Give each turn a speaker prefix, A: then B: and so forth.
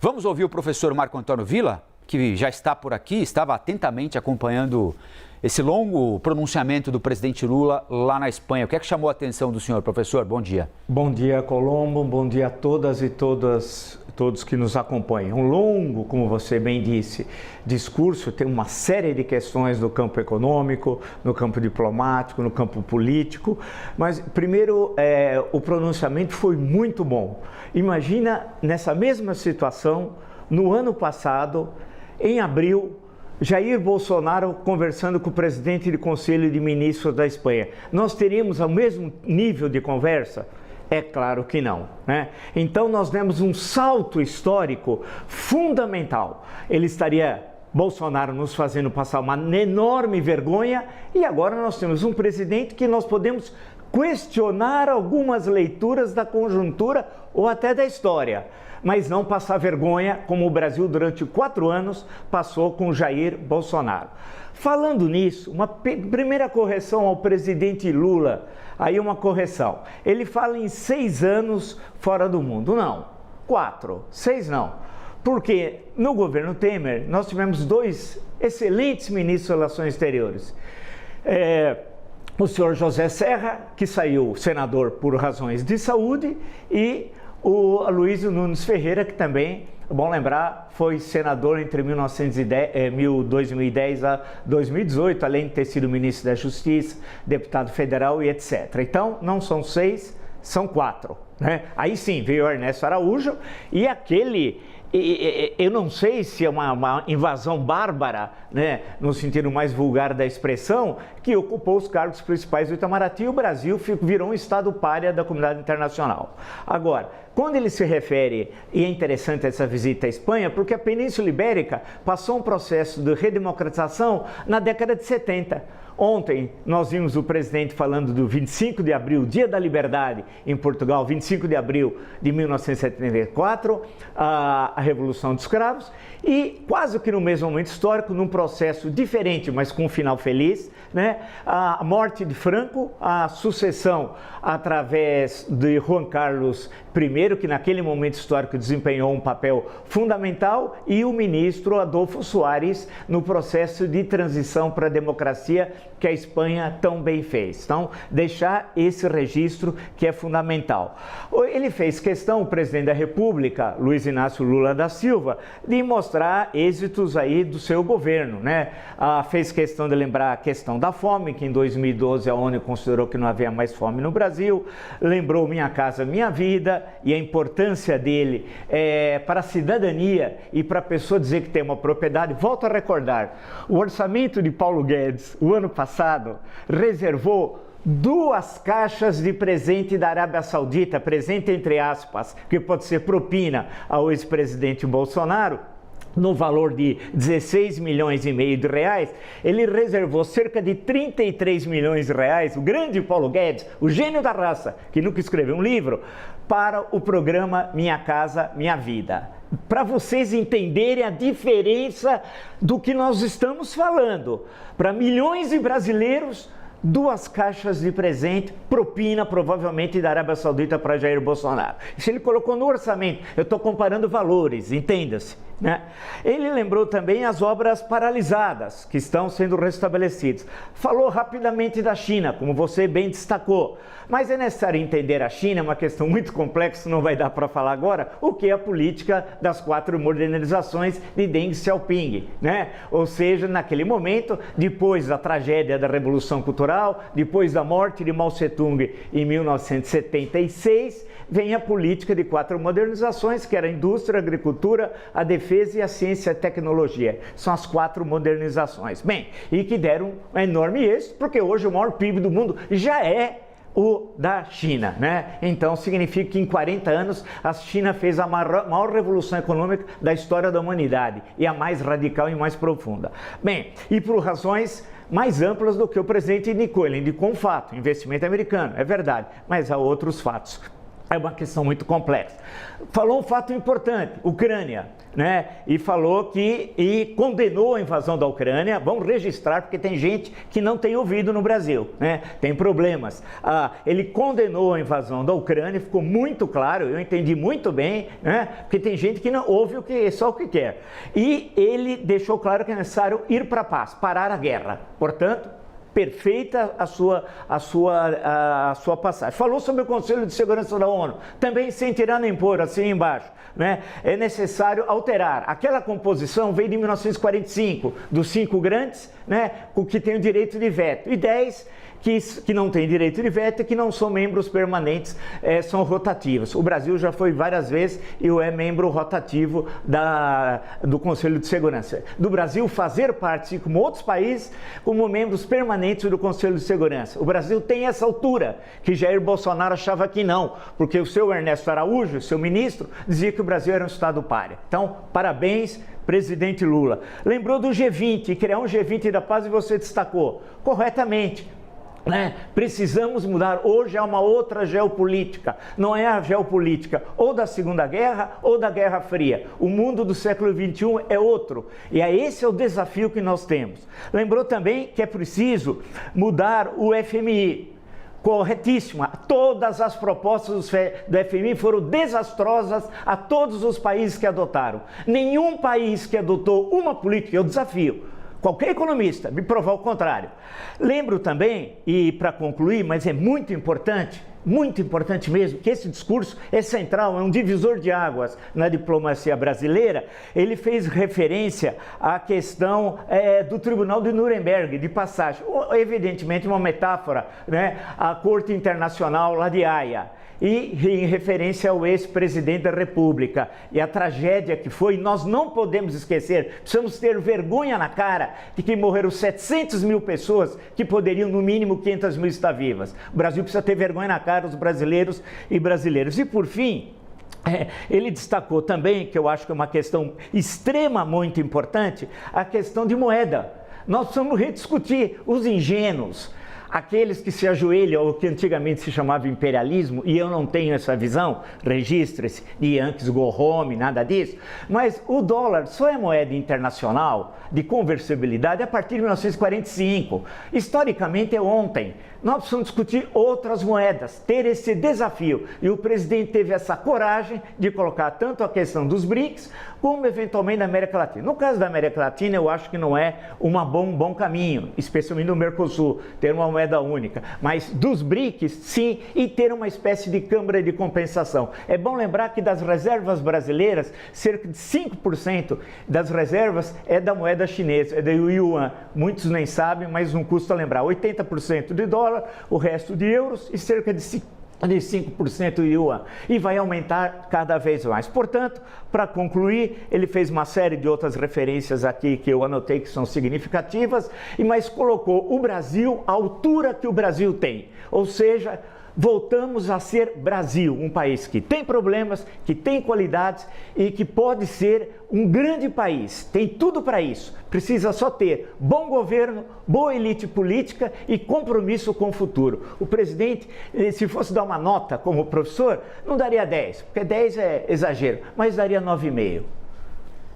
A: Vamos ouvir o professor Marco Antônio Villa, que já está por aqui, estava atentamente acompanhando esse longo pronunciamento do presidente Lula lá na Espanha. O que é que chamou a atenção do senhor, professor? Bom dia.
B: Bom dia, Colombo. Bom dia a todas e todos que nos acompanham. Um longo, como você bem disse, discurso, tem uma série de questões no campo econômico, no campo diplomático, no campo político, mas primeiro o pronunciamento foi muito bom. Imagina nessa mesma situação, no ano passado, em abril, Jair Bolsonaro conversando com o presidente do Conselho de Ministros da Espanha. Nós teríamos o mesmo nível de conversa? É claro que não, né? Então nós demos um salto histórico fundamental. Bolsonaro nos fazendo passar uma enorme vergonha e agora nós temos um presidente que nós podemos questionar algumas leituras da conjuntura ou até da história, mas não passar vergonha como o Brasil durante 4 anos passou com Jair Bolsonaro. Falando nisso, uma primeira correção ao presidente Lula, aí uma correção. Ele fala em 6 anos fora do mundo. Não, 4, 6 não. Porque no governo Temer nós tivemos 2 excelentes ministros de Relações Exteriores. O senhor José Serra, que saiu senador por razões de saúde, e o Aloysio Nunes Ferreira, que também, é bom lembrar, foi senador entre 2010 a 2018, além de ter sido ministro da Justiça, deputado federal e etc. Então, não são 6, são 4. Né? Aí sim, veio o Ernesto Araújo e aquele... Eu não sei se é uma invasão bárbara, né, no sentido mais vulgar da expressão, que ocupou os cargos principais do Itamaraty e o Brasil virou um estado pária da comunidade internacional. Agora, quando ele se refere, e é interessante essa visita à Espanha, porque a Península Ibérica passou um processo de redemocratização na década de 70. Ontem nós vimos o presidente falando do 25 de abril, Dia da Liberdade em Portugal, 25 de abril de 1974, a Revolução dos Cravos, e quase que no mesmo momento histórico, num processo diferente, mas com um final feliz, né? A morte de Franco, a sucessão através de Juan Carlos I, que naquele momento histórico desempenhou um papel fundamental, e o ministro Adolfo Suárez no processo de transição para a democracia que a Espanha tão bem fez. Então, deixar esse registro que é fundamental. Ele fez questão, o presidente da República, Luiz Inácio Lula da Silva, de mostrar êxitos aí do seu governo, né? Fez questão de lembrar a questão da fome, que em 2012 a ONU considerou que não havia mais fome no Brasil, lembrou Minha Casa Minha Vida e a importância dele para a cidadania e para a pessoa dizer que tem uma propriedade. Volto a recordar, o orçamento de Paulo Guedes, o ano passado, reservou 2 caixas de presente da Arábia Saudita, presente entre aspas, que pode ser propina ao ex-presidente Bolsonaro, no valor de 16 milhões e meio de reais. Ele reservou cerca de 33 milhões de reais, o grande Paulo Guedes, o gênio da raça, que nunca escreveu um livro, para o programa Minha Casa Minha Vida. Para vocês entenderem a diferença do que nós estamos falando. Para milhões de brasileiros, 2 caixas de presente, propina provavelmente da Arábia Saudita para Jair Bolsonaro. Isso ele colocou no orçamento. Eu estou comparando valores, entenda-se, né? Ele lembrou também as obras paralisadas que estão sendo restabelecidas. Falou rapidamente da China, como você bem destacou. Mas é necessário entender a China, é uma questão muito complexa, não vai dar para falar agora, o que é a política das 4 modernizações de Deng Xiaoping, né? Ou seja, naquele momento, depois da tragédia da Revolução Cultural, depois da morte de Mao Tse-tung em 1976, vem a política de 4 modernizações, que era a indústria, a agricultura, a defesa e a ciência e tecnologia. São as 4 modernizações. Bem, e que deram um enorme êxito, porque hoje o maior PIB do mundo já é o da China, né? Então significa que em 40 anos a China fez a maior revolução econômica da história da humanidade e a mais radical e mais profunda. Bem, e por razões mais amplas do que o presidente indicou. Ele indicou um fato, investimento americano, é verdade, mas há outros fatos. É uma questão muito complexa. Falou um fato importante, Ucrânia, né? E falou e condenou a invasão da Ucrânia. Vamos registrar, porque tem gente que não tem ouvido no Brasil, né? Tem problemas. Ele condenou a invasão da Ucrânia, ficou muito claro, eu entendi muito bem, né? Porque tem gente que não ouve só o que quer. E ele deixou claro que é necessário ir para a paz, parar a guerra. Portanto, perfeita a sua passagem. Falou sobre o Conselho de Segurança da ONU, também sem tirar nem pôr, assim embaixo, né? É necessário alterar. Aquela composição veio de 1945, dos 5 grandes, né, que têm o direito de veto, e 10 que não têm direito de veto e que não são membros permanentes, são rotativos. O Brasil já foi várias vezes e é membro rotativo do Conselho de Segurança. Do Brasil fazer parte, assim como outros países, como membros permanentes do Conselho de Segurança. O Brasil tem essa altura, que Jair Bolsonaro achava que não, porque o seu Ernesto Araújo, seu ministro, dizia que o Brasil era um Estado pária. Então, parabéns, presidente Lula. Lembrou do G20, criar um G20 da paz, e você destacou corretamente, né? Precisamos mudar. Hoje é uma outra geopolítica, não é a geopolítica ou da Segunda Guerra ou da Guerra Fria. O mundo do século XXI é outro, e esse é o desafio que nós temos. Lembrou também que é preciso mudar o FMI. Corretíssima. Todas as propostas do FMI foram desastrosas a todos os países que adotaram. Nenhum país que adotou uma política, eu desafio qualquer economista me provar o contrário. Lembro também, e para concluir, mas é muito importante mesmo, que esse discurso é central, é um divisor de águas na diplomacia brasileira. Ele fez referência à questão do Tribunal de Nuremberg, de passagem, evidentemente uma metáfora, né, à Corte Internacional lá de Haia. E em referência ao ex-presidente da República e a tragédia que foi, nós não podemos esquecer, precisamos ter vergonha na cara de que morreram 700 mil pessoas que poderiam, no mínimo, 500 mil estar vivas. O Brasil precisa ter vergonha na cara, os brasileiros e brasileiras. E por fim, ele destacou também, que eu acho que é uma questão extremamente importante, a questão de moeda. Nós precisamos rediscutir os ingênuos, aqueles que se ajoelham ao que antigamente se chamava imperialismo, e eu não tenho essa visão, registre-se, de Yankees go home, nada disso, mas o dólar só é moeda internacional de conversibilidade a partir de 1945. Historicamente é ontem. Nós precisamos discutir outras moedas, ter esse desafio. E o presidente teve essa coragem de colocar tanto a questão dos BRICS, como eventualmente da América Latina. No caso da América Latina, eu acho que não é um bom caminho, especialmente no Mercosul, ter uma moeda única. Mas dos BRICS, sim, e ter uma espécie de câmara de compensação. É bom lembrar que das reservas brasileiras, cerca de 5% das reservas é da moeda chinesa, é do yuan. Muitos nem sabem, mas não custa lembrar. 80% de dólar, o resto de euros e cerca de 5% yuan, e vai aumentar cada vez mais. Portanto, para concluir, ele fez uma série de outras referências aqui que eu anotei que são significativas, mas colocou o Brasil à altura que o Brasil tem, ou seja, voltamos a ser Brasil, um país que tem problemas, que tem qualidades e que pode ser um grande país. Tem tudo para isso. Precisa só ter bom governo, boa elite política e compromisso com o futuro. O presidente, se fosse dar uma nota como professor, não daria 10, porque 10 é exagero, mas daria 9,5.